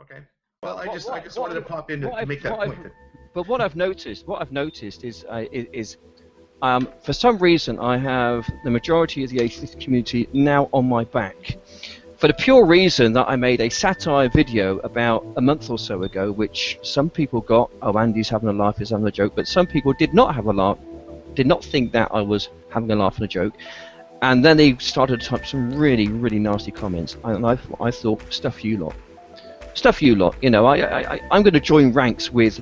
Okay. Well, But I just wanted to pop in to make that point. But what I've noticed is for some reason I have the majority of the atheist community now on my back. For the pure reason that I made a satire video about a month or so ago, which some people got, oh, Andy's having a laugh, he's having a joke, but some people did not have a laugh, did not think that I was having a laugh and a joke. And then they started to type some really, really nasty comments. And I thought, stuff you lot. Stuff you lot. You know, I'm going to join ranks with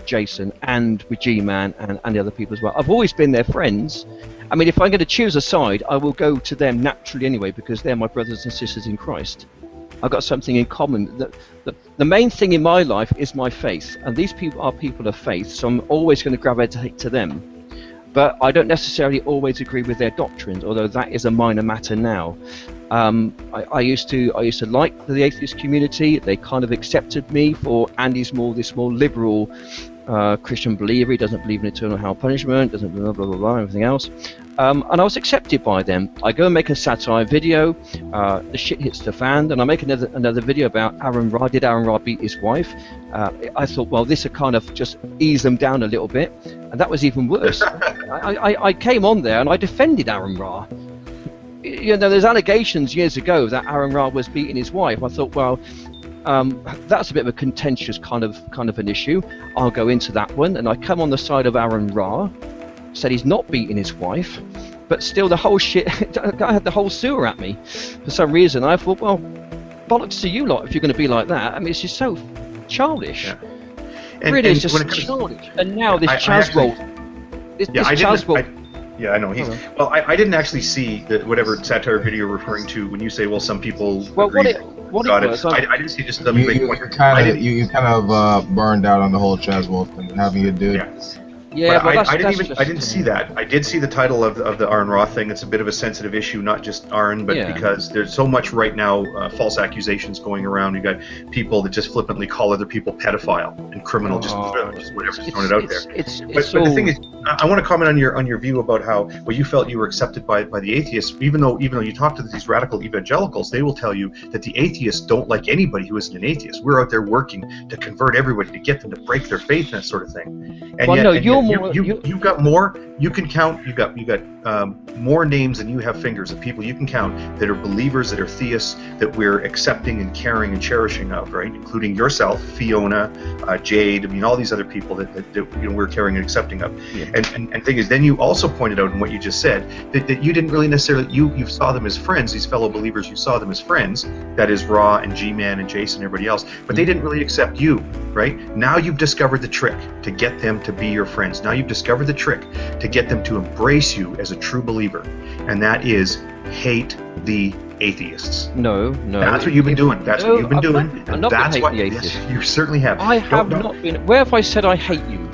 Jason and with G-Man and the other people as well. I've always been their friends. I mean, if I'm going to choose a side, I will go to them naturally anyway, because they're my brothers and sisters in Christ. I've got something in common. The main thing in my life is my faith, and these people are people of faith, so I'm always going to gravitate to them. But I don't necessarily always agree with their doctrines, although that is a minor matter now. I used to like the atheist community. They kind of accepted me for Andy's this more liberal Christian believer. He doesn't believe in eternal hell punishment, doesn't blah blah blah, blah everything else. And I was accepted by them. I go and make a satire video. The shit hits the fan. Then I make another video about Aaron Ra. Did Aaron Ra beat his wife? I thought, well, this would kind of just ease them down a little bit, and that was even worse. I came on there and I defended Aaron Ra. You know, there's allegations years ago that Aaron Ra was beating his wife. I thought, well, that's a bit of a contentious kind of an issue. I'll go into that one, and I come on the side of Aaron Ra, said he's not beating his wife, but still the whole shit, I had the whole sewer at me. For some reason, I thought, well, bollocks to you lot if you're going to be like that. I mean, it's just so childish. Yeah. Really, it's just childish. And now this Chazwell, Yeah, I know. Well, I didn't actually see whatever satire video you're referring to when you say, well, some people agree. I didn't see just the big point. You kind of burned out on the whole Chazwell thing, having to do. Yeah, but I didn't see that. I did see the title of the Aaron Ra thing. It's a bit of a sensitive issue, not just Aaron, but because there's so much right now false accusations going around. You got people that just flippantly call other people pedophile and criminal, just whatever, just throwing it out there. But the thing is, I want to comment on your view about how you felt you were accepted by the atheists, even though you talk to these radical evangelicals, they will tell you that the atheists don't like anybody who isn't an atheist. We're out there working to convert everybody, to get them to break their faith and that sort of thing. And you've got more. You can count. You got more names than you have fingers of people you can count that are believers, that are theists, that we're accepting and caring and cherishing of, right? Including yourself, Fiona, Jade. I mean, all these other people that we're caring and accepting of. Yeah. And the thing is, then you also pointed out in what you just said that you didn't really necessarily you saw them as friends. These fellow believers, you saw them as friends. That is Ra and G-Man and Jason and everybody else. But they didn't really accept you, right? Now you've discovered the trick to get them to be your friends. Now you've discovered the trick to get them to embrace you as a true believer, and that is hate the atheists. No. That's what you've been doing. That's what you've been doing. I'm not that's what the atheists. Yes, you certainly have. I have not been. Where have I said I hate you?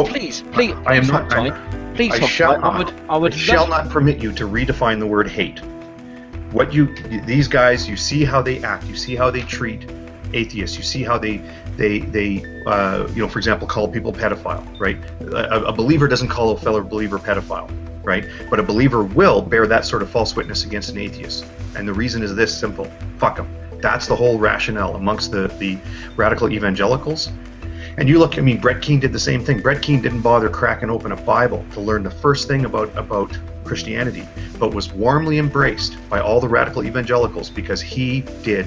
Please. I am not. Please, I shall not permit you to redefine the word hate. These guys, you see how they act. You see how they treat atheists. You see how they for example, call people pedophile, right? A believer doesn't call a fellow believer pedophile, right? But a believer will bear that sort of false witness against an atheist. And the reason is this simple: fuck them. That's the whole rationale amongst the radical evangelicals. And you look, I mean, Brett Keane did the same thing. Brett Keane didn't bother cracking open a Bible to learn the first thing about Christianity, but was warmly embraced by all the radical evangelicals because he did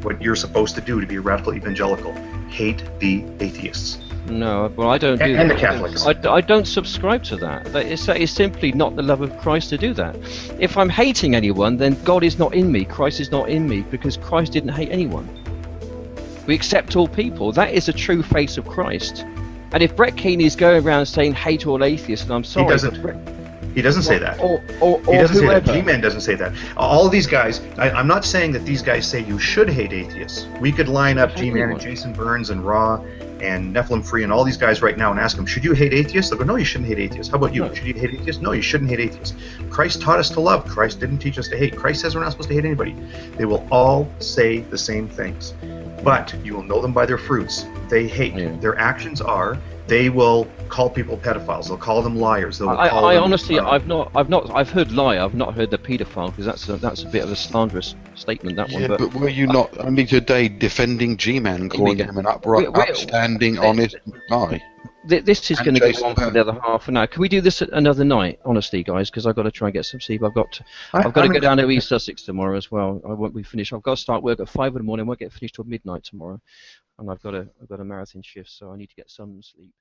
what you're supposed to do to be a radical evangelical: hate the atheists. No, well, I don't do that. And the Catholics. I don't subscribe to that. It's simply not the love of Christ to do that. If I'm hating anyone, then God is not in me, Christ is not in me, because Christ didn't hate anyone. We accept all people. That is the true face of Christ. And if Brett Keane is going around saying hate all atheists, and I'm sorry, he doesn't say that. Or he doesn't whoever. say that. G-Man doesn't say that. All of these guys, I'm not saying that these guys say you should hate atheists. We could line up G-Man and Jason Burns and Ra and Nephilim Free and all these guys right now and ask them, should you hate atheists? They'll go, no, you shouldn't hate atheists. How about you? No. Should you hate atheists? No, you shouldn't hate atheists. Christ taught us to love. Christ didn't teach us to hate. Christ says we're not supposed to hate anybody. They will all say the same things. But you will know them by their fruits. They hate. Yeah. Their actions are they will call people pedophiles. They'll call them liars. They'll call I them, honestly, I've heard liar. I've not heard the paedophile, because that's a bit of a slanderous statement, that Yeah, one. but were you not only today defending G-Man, calling him an upstanding, honest guy? This is And going to go Jason on for Bourne. another half an hour. Can we do this another night, honestly, guys? Because I've got to try and get some sleep. I've got to go down to East Sussex tomorrow as well. I won't be finished. I've got to start work at 5 in the morning. I won't get finished till midnight tomorrow, and I've got a marathon shift, so I need to get some sleep.